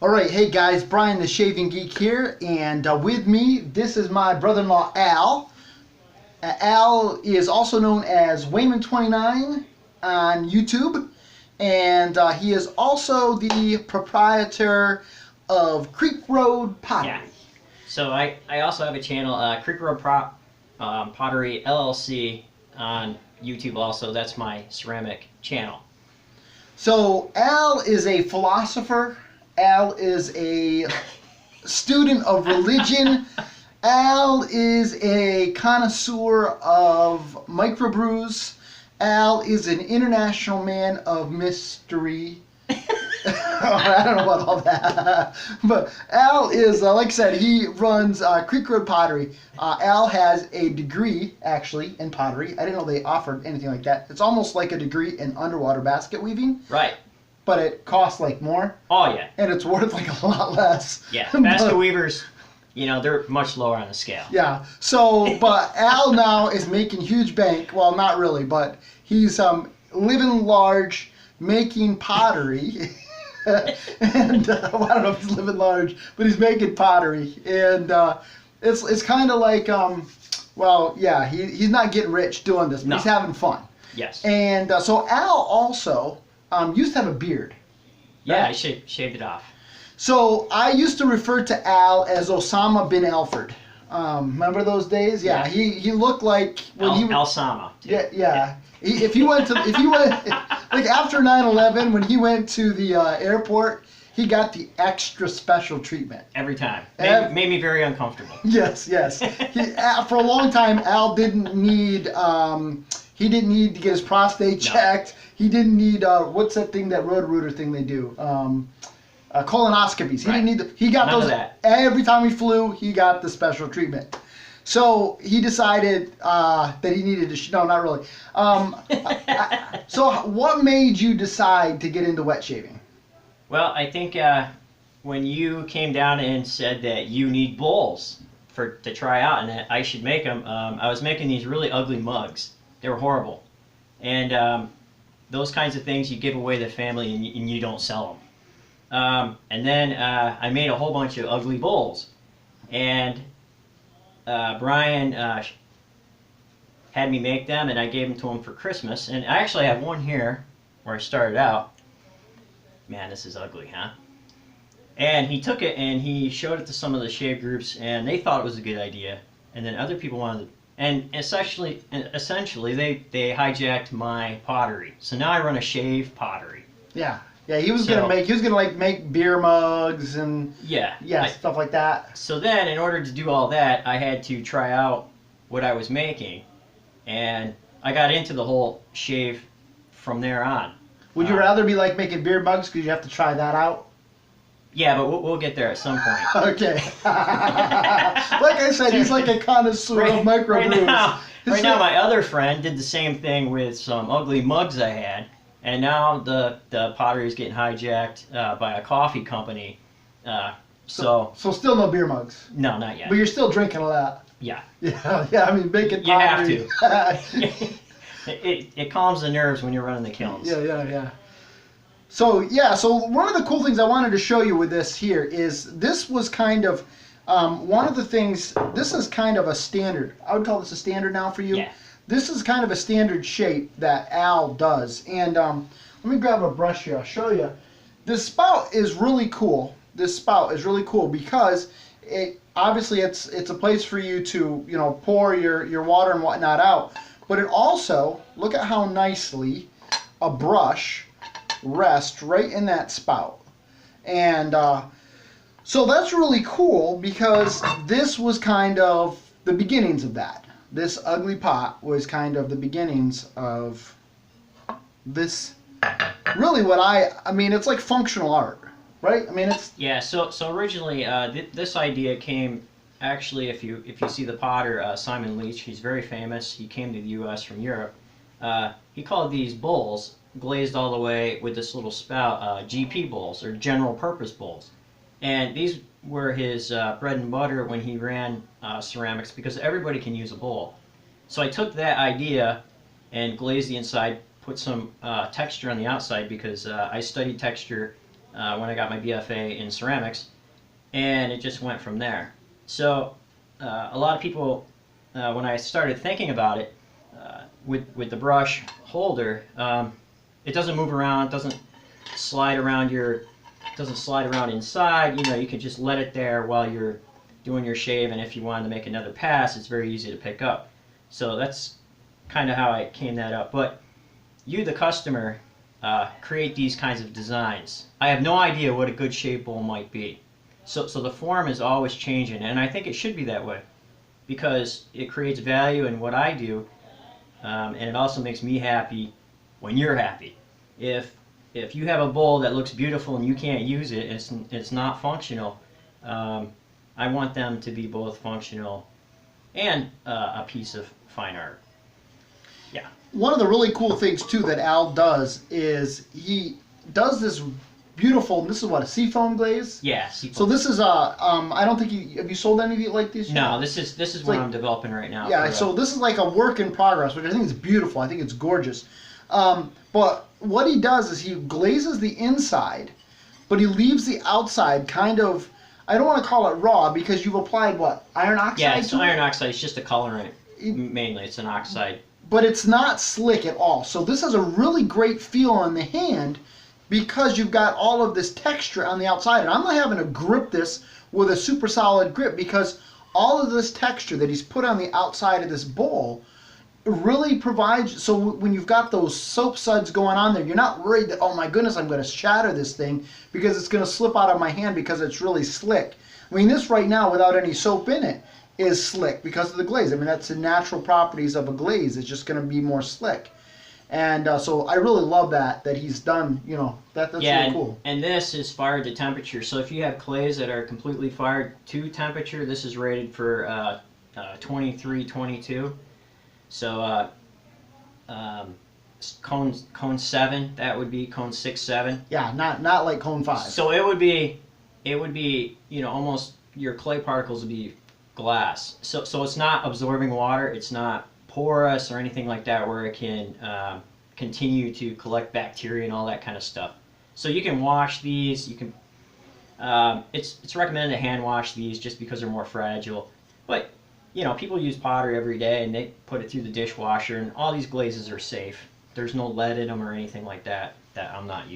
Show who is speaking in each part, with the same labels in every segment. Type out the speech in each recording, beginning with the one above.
Speaker 1: All right, hey guys, Brian the Shaving Geek here, and with me, this is my brother-in-law Al. Al is also known as Wayman29 on YouTube, and he is also the proprietor of Creekroad Pottery.
Speaker 2: Yeah. So I also have a channel, Creekroad Pottery LLC on YouTube also. That's my ceramic channel.
Speaker 1: So Al is a philosopher. Al is a student of religion. Al is a connoisseur of microbrews. Al is an international man of mystery. I don't know about all that. But Al is, like I said, he runs Creekroad Pottery. Al has a degree, actually, in pottery. I didn't know they offered anything like that. It's almost like a degree in underwater basket weaving.
Speaker 2: Right.
Speaker 1: But it costs like more.
Speaker 2: Oh, yeah.
Speaker 1: And it's worth like a lot less.
Speaker 2: Yeah. Basket weavers, you know, they're much lower on the scale.
Speaker 1: Yeah. So, but Al now is making huge bank. Well, not really, but he's living large, making pottery. And well, I don't know if he's living large, but he's making pottery. And it's kind of like, well, yeah, he's not getting rich doing this, but he's having fun.
Speaker 2: Yes.
Speaker 1: And so Al also used to have a beard.
Speaker 2: Yeah,
Speaker 1: Right?
Speaker 2: I shaved it off.
Speaker 1: So I used to refer to Al as Osama bin Alfred. Remember those days? Yeah, he looked like when he
Speaker 2: Al Sama.
Speaker 1: Yeah. If you went like after 9/11 when he went to the airport, he got the extra special treatment.
Speaker 2: Every time. Made me very uncomfortable.
Speaker 1: Yes. For a long time, Al didn't need. He didn't need to get his prostate checked. He didn't need what's that thing, that Roto-Rooter thing they do? Colonoscopies. He didn't need. He got
Speaker 2: None
Speaker 1: those
Speaker 2: of that.
Speaker 1: every time he flew. He got the special treatment. So he decided that he needed to. No, not really. So what made you decide to get into wet shaving?
Speaker 2: Well, I think when you came down and said that you need bowls to try out and that I should make them, I was making these really ugly mugs. They were horrible. And those kinds of things you give away to the family and you don't sell them. And then I made a whole bunch of ugly bowls. And Brian had me make them, and I gave them to him for Christmas. And I actually have one here where I started out. Man, this is ugly, huh? And he took it and he showed it to some of the shave groups, and they thought it was a good idea. And then other people wanted to, and essentially they hijacked my pottery. So now I run a shave pottery.
Speaker 1: Yeah, he was gonna make beer mugs and stuff like that.
Speaker 2: So then, in order to do all that, I had to try out what I was making, and I got into the whole shave from there on.
Speaker 1: Would you rather be like making beer mugs because you have to try that out?
Speaker 2: Yeah, but we'll get there at some point.
Speaker 1: Okay. Like I said, he's like a connoisseur of microbrews.
Speaker 2: Right now, my other friend did the same thing with some ugly mugs I had. And now the pottery is getting hijacked by a coffee company. So
Speaker 1: still no beer mugs?
Speaker 2: No, not yet.
Speaker 1: But you're still drinking a lot?
Speaker 2: Yeah.
Speaker 1: Yeah, I mean, making pottery.
Speaker 2: You have to. It calms the nerves when you're running the kilns.
Speaker 1: Yeah. So one of the cool things I wanted to show you with this here is this was kind of one of the things. This is kind of a standard. I would call this a standard now for you.
Speaker 2: Yeah.
Speaker 1: This is kind of a standard shape that Al does. And let me grab a brush here. I'll show you. This spout is really cool. This spout is really cool because obviously it's a place for you to pour your water and whatnot out. But it also, look at how nicely a brush rests right in that spout. And so that's really cool because this was kind of the beginnings of that. This ugly pot was kind of the beginnings of this. Really, I mean, it's like functional art, right? I mean, it's
Speaker 2: So originally, this idea came actually. If you see the potter Simon Leach, he's very famous. He came to the U.S. from Europe. He called these bowls glazed all the way with this little spout GP bowls, or general purpose bowls, and these were his bread and butter when he ran ceramics, because everybody can use a bowl. So I took that idea and glazed the inside, put some texture on the outside, because I studied texture when I got my BFA in ceramics, and it just went from there. So a lot of people, when I started thinking about it, with the brush holder, it doesn't move around, it doesn't slide around inside. You can just let it there while you're doing your shave, and if you wanted to make another pass, it's very easy to pick up. So that's kind of how I came that up. But you, the customer, create these kinds of designs. I have no idea what a good shave bowl might be. So the form is always changing, and I think it should be that way because it creates value in what I do, and it also makes me happy when you're happy. If you have a bowl that looks beautiful and you can't use it, it's not functional. I want them to be both functional and a piece of fine art. Yeah.
Speaker 1: One of the really cool things too that Al does is he does this beautiful. This is what, a seafoam glaze.
Speaker 2: Yeah. Seafoam.
Speaker 1: So this is I don't think have you sold any of it like this?
Speaker 2: No, this is what I'm developing right now.
Speaker 1: Yeah. So this is like a work in progress, which I think is beautiful. I think it's gorgeous. But what he does is he glazes the inside, but he leaves the outside kind of. I don't want to call it raw because you've applied what, iron oxide?
Speaker 2: Yeah, it's iron oxide. It's just a colorant. Mainly, it's an oxide.
Speaker 1: But it's not slick at all. So this has a really great feel on the hand because you've got all of this texture on the outside. And I'm not having to grip this with a super solid grip because all of this texture that he's put on the outside of this bowl really provides, so when you've got those soap suds going on there, you're not worried that, oh my goodness, I'm going to shatter this thing because it's going to slip out of my hand because it's really slick. I mean, this right now, without any soap in it, is slick because of the glaze. I mean, that's the natural properties of a glaze. It's just going to be more slick. And so I really love that he's done, that's really cool.
Speaker 2: And this is fired to temperature. So if you have clays that are completely fired to temperature, this is rated for 23, 22. So cone 7, that would be cone 6, 7.
Speaker 1: Yeah, not like cone 5.
Speaker 2: So it would be almost your clay particles would be glass. So it's not absorbing water, it's not porous or anything like that where it can continue to collect bacteria and all that kind of stuff. So you can wash these. You can. It's recommended to hand wash these just because they're more fragile, but people use pottery every day and they put it through the dishwasher, and all these glazes are safe. There's no lead in them or anything like that. I'm not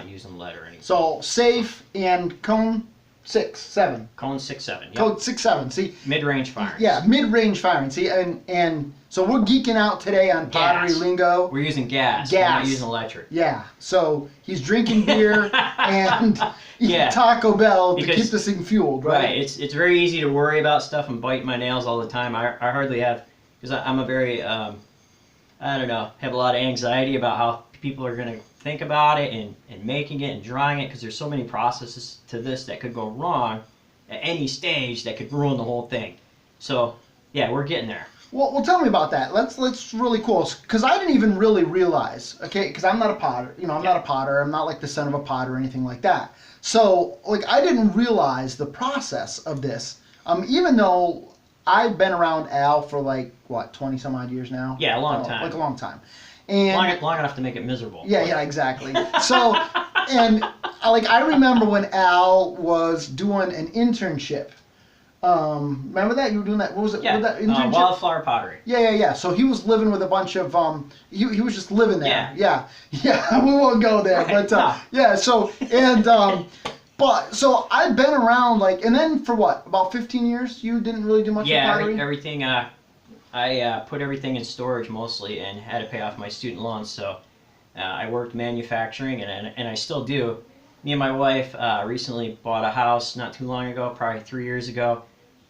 Speaker 2: using lead or anything.
Speaker 1: So safe and cone 6, 7.
Speaker 2: Cone 6, 7. Yep.
Speaker 1: Cone 6, 7. See.
Speaker 2: Mid-range firing.
Speaker 1: Yeah, mid-range firing. See, and so we're geeking out today on pottery lingo.
Speaker 2: We're using gas. We're not using electric.
Speaker 1: Yeah. So he's drinking beer and eating Taco Bell to keep this thing fueled, right?
Speaker 2: Right. It's very easy to worry about stuff and bite my nails all the time. I hardly have, because I'm a very have a lot of anxiety about how people are going to think about it and making it and drying it, because there's so many processes to this that could go wrong at any stage that could ruin the whole thing. So yeah, we're getting there.
Speaker 1: Well, tell me about that. Let's really cool, because I didn't even really realize, okay, because I'm not a potter. I'm not a potter. I'm not like the son of a potter or anything like that. So I didn't realize the process of this. Even though I've been around Al for 20 some odd years now.
Speaker 2: Yeah, a long time.
Speaker 1: Like a long time. And
Speaker 2: long enough to make it miserable.
Speaker 1: Yeah, exactly. So, and I remember when Al was doing an internship. Remember that? You were doing that? What was it?
Speaker 2: Yeah,
Speaker 1: what was that internship?
Speaker 2: Wildflower Pottery.
Speaker 1: Yeah. So he was living with a bunch of, he was just living there.
Speaker 2: Yeah.
Speaker 1: Yeah, we won't go there.
Speaker 2: Right.
Speaker 1: But, yeah, so, and, so I've been around, and then for what, about 15 years, you didn't really do much with pottery?
Speaker 2: Yeah, everything, I put everything in storage mostly and had to pay off my student loans, so I worked manufacturing, and I still do. Me and my wife recently bought a house not too long ago, probably 3 years ago,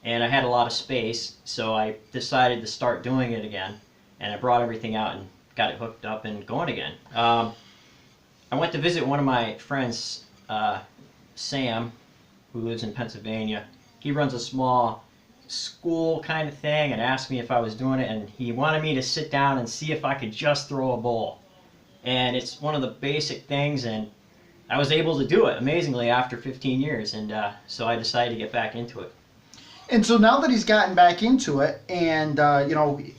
Speaker 2: and I had a lot of space, so I decided to start doing it again, and I brought everything out and got it hooked up and going again. I went to visit one of my friends, Sam, who lives in Pennsylvania. He runs a small school kind of thing and asked me if I was doing it, and he wanted me to sit down and see if I could just throw a bowl. And it's one of the basic things, and I was able to do it amazingly after 15 years, and so I decided to get back into it.
Speaker 1: And so now that he's gotten back into it, and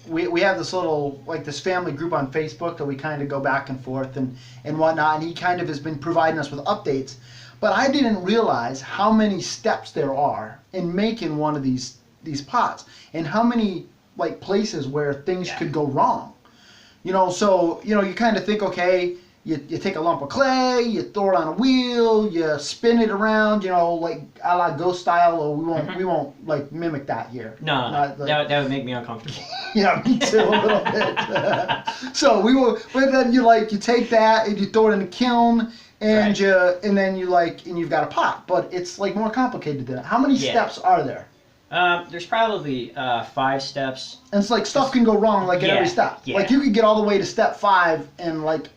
Speaker 1: we have this little this family group on Facebook that we kind of go back and forth and whatnot, and he kind of has been providing us with updates. But I didn't realize how many steps there are in making one of these pots, and how many like places where things could go wrong. You know, so you know, you kind of think, okay, you take a lump of clay, you throw it on a wheel, you spin it around, you know, like a la Ghost style. Or we won't like mimic that here.
Speaker 2: No,
Speaker 1: Not, like,
Speaker 2: that would make me uncomfortable.
Speaker 1: yeah, me too, a little bit. So we will, but then you take that and you throw it in a kiln, and then you've got a pot. But it's like more complicated than that. How many steps are there?
Speaker 2: There's probably 5 steps.
Speaker 1: And it's like stuff can go wrong like at every step.
Speaker 2: Yeah.
Speaker 1: Like you could get all the way to step 5 and like.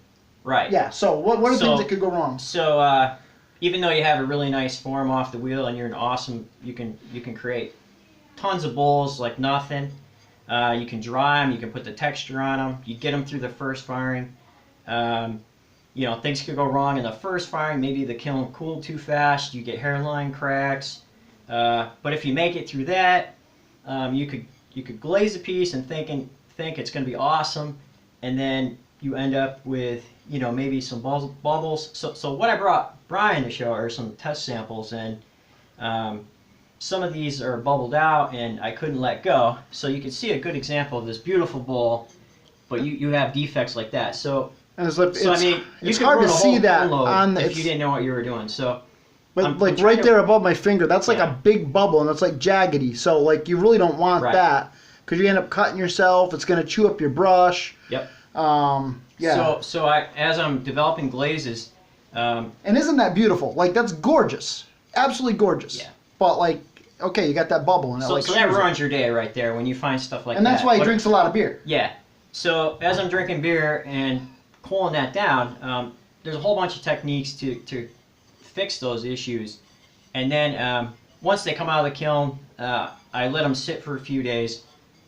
Speaker 2: Right.
Speaker 1: Yeah. So what are things that could go wrong?
Speaker 2: So even though you have a really nice form off the wheel and you're an awesome, you can create tons of bowls like nothing. You can dry them. You can put the texture on them. You get them through the first firing. You know, things could go wrong in the first firing. Maybe the kiln cooled too fast. You get hairline cracks. But if you make it through that, you could glaze a piece and think it's going to be awesome, and then you end up with, you know, maybe some bubbles. So what I brought Brian to show are some test samples, and some of these are bubbled out and I couldn't let go. So you can see a good example of this beautiful bowl, but you have defects like that. So
Speaker 1: I mean,
Speaker 2: you
Speaker 1: it's
Speaker 2: could
Speaker 1: hard to
Speaker 2: ruin a
Speaker 1: see
Speaker 2: whole
Speaker 1: that
Speaker 2: load
Speaker 1: on the,
Speaker 2: if you didn't know what you were doing. So.
Speaker 1: But like right there above my finger, that's like a big bubble, and it's like jaggedy. So like you really don't want that, because you end up cutting yourself. It's going to chew up your brush.
Speaker 2: Yep.
Speaker 1: Yeah.
Speaker 2: So as I'm developing glazes.
Speaker 1: And isn't that beautiful? Like that's gorgeous, absolutely gorgeous.
Speaker 2: Yeah.
Speaker 1: But like, okay, you got that bubble, and
Speaker 2: so that ruins your day right there when you find stuff like that.
Speaker 1: And that's why he drinks a lot of beer.
Speaker 2: Yeah. So as I'm drinking beer and cooling that down, there's a whole bunch of techniques to fix those issues, and then once they come out of the kiln, I let them sit for a few days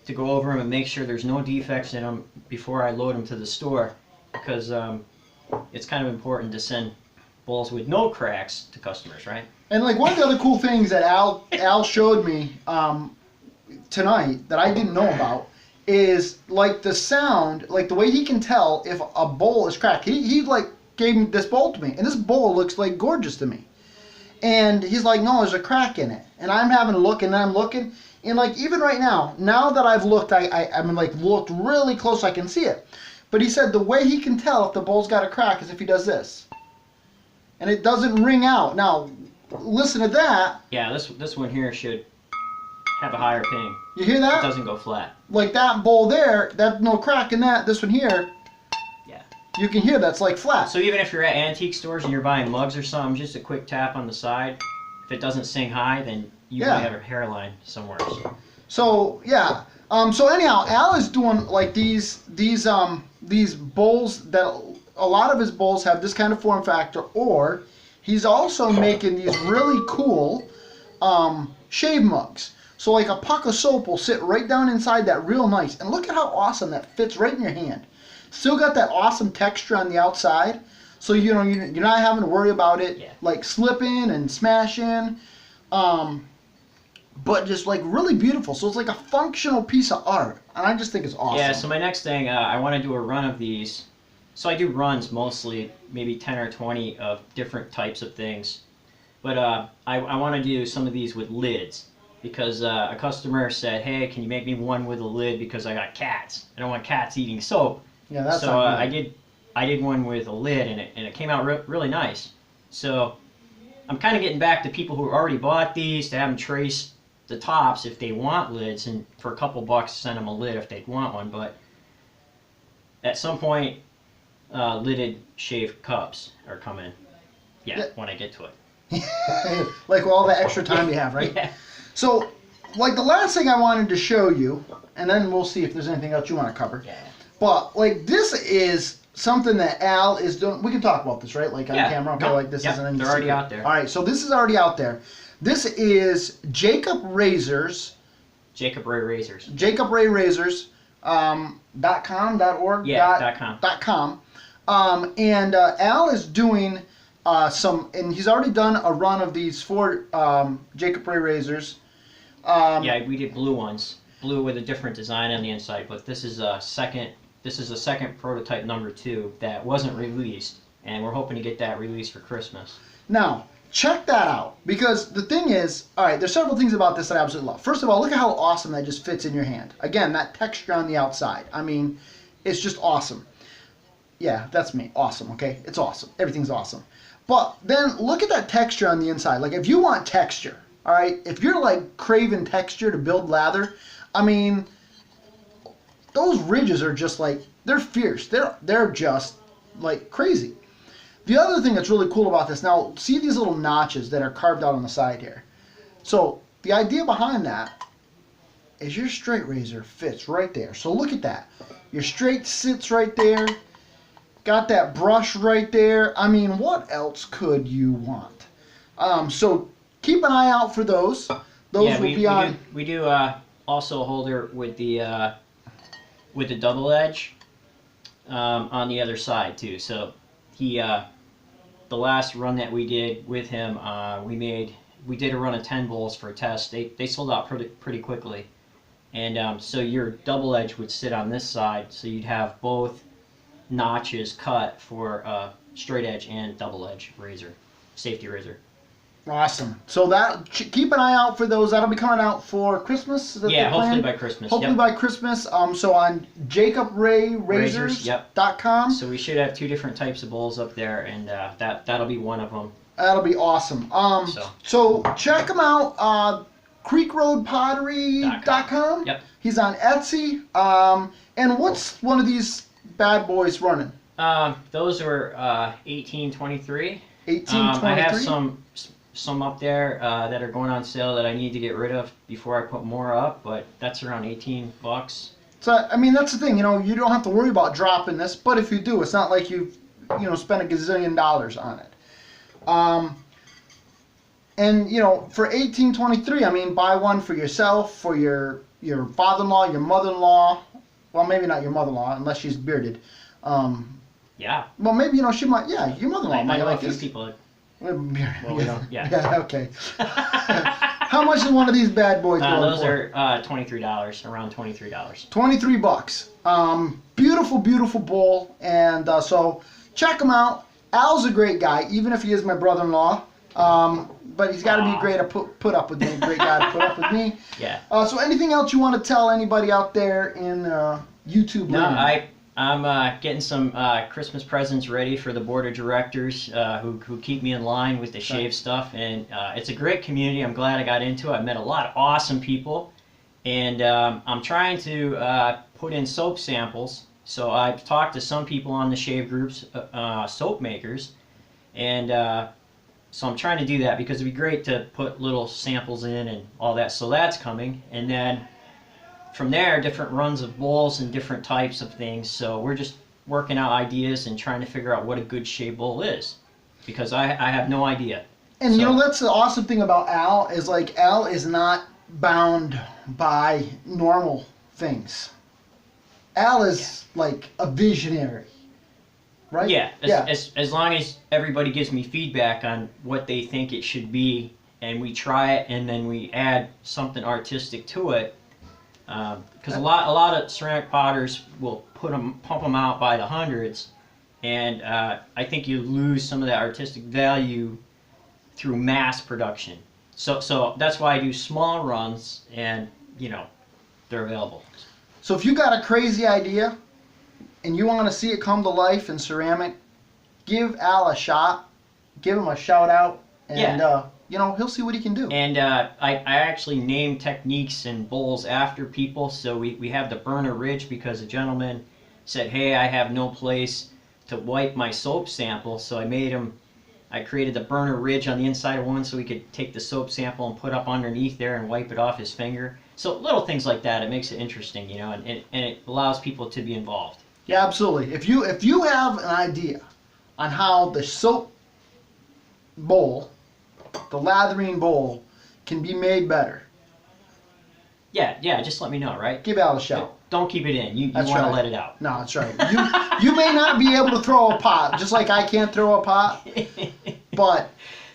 Speaker 2: to go over them and make sure there's no defects in them before I load them to the store, because it's kind of important to send bowls with no cracks to customers, right?
Speaker 1: And like one of the other cool things that Al showed me tonight that I didn't know about is like the sound, like the way he can tell if a bowl is cracked. He like gave me this bowl to me, and this bowl looks like gorgeous to me. And he's like, no, there's a crack in it. And I'm having a look, and I'm looking, and like even right now that I've looked, I'm like looked really close, I can see it. But he said the way he can tell if the bowl's got a crack is if he does this, and it doesn't ring out. Now, listen to that.
Speaker 2: Yeah, this one here should have a higher ping.
Speaker 1: You hear that?
Speaker 2: It doesn't go flat.
Speaker 1: Like that bowl there, that no crack in that. This one here. You can hear that's like flat.
Speaker 2: So even if you're at antique stores and you're buying mugs or something, just a quick tap on the side. If it doesn't sing high, then you might have a hairline somewhere.
Speaker 1: So yeah. So anyhow, Al is doing like these bowls that a lot of his bowls have this kind of form factor, or he's also making these really cool shave mugs. So like a puck of soap will sit right down inside that real nice, and look at how awesome that fits right in your hand. Still got that awesome texture on the outside, so you know you're not having to worry about it like slipping and smashing, but just like really beautiful. So it's like a functional piece of art, and I just think it's awesome.
Speaker 2: Yeah. So my next thing, I want to do a run of these. So I do runs mostly, maybe 10 or 20 of different types of things, but I want to do some of these with lids, because a customer said, hey, can you make me one with a lid, because I got cats. I don't want cats eating soap.
Speaker 1: Yeah, that's
Speaker 2: so I did one with a lid, and it came out really nice. So I'm kind of getting back to people who already bought these to have them trace the tops if they want lids, and for a couple bucks send them a lid if they want one. But at some point, lidded shaved cups are coming. Yeah, when I get to it.
Speaker 1: Like all the extra time you have, right?
Speaker 2: Yeah.
Speaker 1: So, like the last thing I wanted to show you, and then we'll see if there's anything else you want to cover.
Speaker 2: Yeah.
Speaker 1: But like this is something that Al is doing. We can talk about this, right? Like on camera. Okay, like this isn't any
Speaker 2: they're already out there.
Speaker 1: All right, so this is already out there. This is Jacob Razors.
Speaker 2: Jacob Ray Razors.
Speaker 1: Jacob Ray Razors. .com, .org.
Speaker 2: Yeah,
Speaker 1: .com. And Al is doing and he's already done a run of these for Jacob Ray Razors.
Speaker 2: Yeah, we did blue ones. Blue with a different design on the inside, but this is a second prototype number 2 that wasn't released, and we're hoping to get that released for Christmas.
Speaker 1: Now, check that out, because the thing is, all right, there's several things about this that I absolutely love. First of all, look at how awesome that just fits in your hand. Again, that texture on the outside. I mean, it's just awesome. Yeah, that's me. Awesome, okay? It's awesome. Everything's awesome. But then look at that texture on the inside. Like, if you want texture, all right, if you're like craving texture to build lather, I mean, those ridges are just like, they're fierce. They're just like crazy. The other thing that's really cool about this, now see these little notches that are carved out on the side here. So the idea behind that is your straight razor fits right there. So look at that. Your straight sits right there. Got that brush right there. I mean, what else could you want? So keep an eye out for those. Those will be on.
Speaker 2: We do also a holder with the double edge on the other side too. So he the last run that we did with him, we did a run of 10 bowls for a test. They sold out pretty quickly, and so your double edge would sit on this side, so you'd have both notches cut for straight edge and double edge razor, safety razor.
Speaker 1: Awesome. So that keep an eye out for those. That'll be coming out for Christmas. Is that
Speaker 2: Yeah,
Speaker 1: the plan?
Speaker 2: hopefully by Christmas.
Speaker 1: Hopefully by Christmas. So on JacobRayRazors.com.
Speaker 2: So we should have 2 different types of bowls up there, and that'll be one of them.
Speaker 1: That'll be awesome. So check him out. Creekroadpottery.com.
Speaker 2: Yep.
Speaker 1: He's on Etsy. And what's one of these bad boys running?
Speaker 2: Those are 1823.
Speaker 1: 1823.
Speaker 2: I have some up there that are going on sale that I need to get rid of before I put more up, but that's around $18.
Speaker 1: So I mean, that's the thing. You know, you don't have to worry about dropping this, but if you do, it's not like you've spent a gazillion dollars on it. And for 1823, I mean, buy one for yourself, for your father-in-law, your mother-in-law. Well, maybe not your mother-in-law unless she's bearded.
Speaker 2: Yeah.
Speaker 1: Well, maybe she might. Yeah, your mother-in-law might like this.
Speaker 2: People.
Speaker 1: Well,
Speaker 2: we don't. Yeah.
Speaker 1: Yeah. Okay. How much is one of these bad boys going
Speaker 2: those
Speaker 1: for?
Speaker 2: are $23, around $23.
Speaker 1: $23. Beautiful, beautiful bowl, and so check him out. Al's a great guy, even if he is my brother-in-law. But he's got to be great to put up with me. Great guy to put up with me.
Speaker 2: Yeah.
Speaker 1: So anything else you want to tell anybody out there in YouTube?
Speaker 2: No,
Speaker 1: land?
Speaker 2: I'm getting some Christmas presents ready for the board of directors who keep me in line with the shave stuff, and it's a great community. I'm glad I got into it. I met a lot of awesome people, and I'm trying to put in soap samples. So I've talked to some people on the shave groups, soap makers, and so I'm trying to do that because it'd be great to put little samples in and all that. So that's coming, and then from there, different runs of bowls and different types of things. So we're just working out ideas and trying to figure out what a good shave bowl is, because I have no idea.
Speaker 1: And that's the awesome thing about Al is Al is not bound by normal things. Al is like a visionary, right?
Speaker 2: Yeah. As long as everybody gives me feedback on what they think it should be, and we try it, and then we add something artistic to it. Because a lot of ceramic potters will pump them out by the hundreds, and I think you lose some of that artistic value through mass production. So that's why I do small runs, and they're available.
Speaker 1: So if you got a crazy idea and you want to see it come to life in ceramic, give Al a shot, give him a shout out, and he'll see what he can do.
Speaker 2: And I actually named techniques and bowls after people. So we have the burner ridge because a gentleman said, hey, I have no place to wipe my soap sample. So I created the burner ridge on the inside of one so he could take the soap sample and put up underneath there and wipe it off his finger. So little things like that, it makes it interesting, and it allows people to be involved.
Speaker 1: Yeah, absolutely. If you have an idea on how the soap bowl, the lathering bowl, can be made better,
Speaker 2: yeah, just let me know, right?
Speaker 1: give Al a shout.
Speaker 2: Don't keep it in. You want to let it out.
Speaker 1: No, that's right. You may not be able to throw a pot, just like I can't throw a pot, but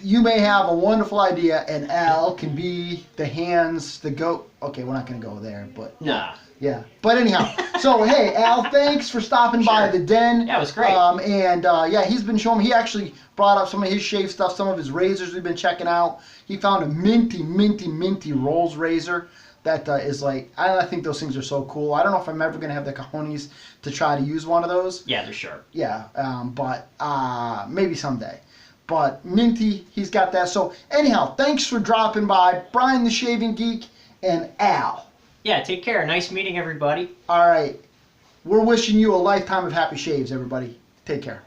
Speaker 1: you may have a wonderful idea, and Al can be the hands, the goat. Okay, we're not going to go there, but
Speaker 2: Nah.
Speaker 1: yeah. But anyhow, so hey, Al, thanks for stopping by the den.
Speaker 2: Yeah, it was great.
Speaker 1: Yeah, he's been showing me. He actually brought up some of his shave stuff, some of his razors we've been checking out. He found a minty Rolls razor that is like, I think those things are so cool. I don't know if I'm ever going to have the cojones to try to use one of those.
Speaker 2: Yeah, they're sharp.
Speaker 1: Yeah, but maybe someday. But minty, he's got that. So anyhow, thanks for dropping by, Brian the Shaving Geek and Al.
Speaker 2: Yeah, take care. Nice meeting everybody.
Speaker 1: All right, we're wishing you a lifetime of happy shaves, everybody. Take care.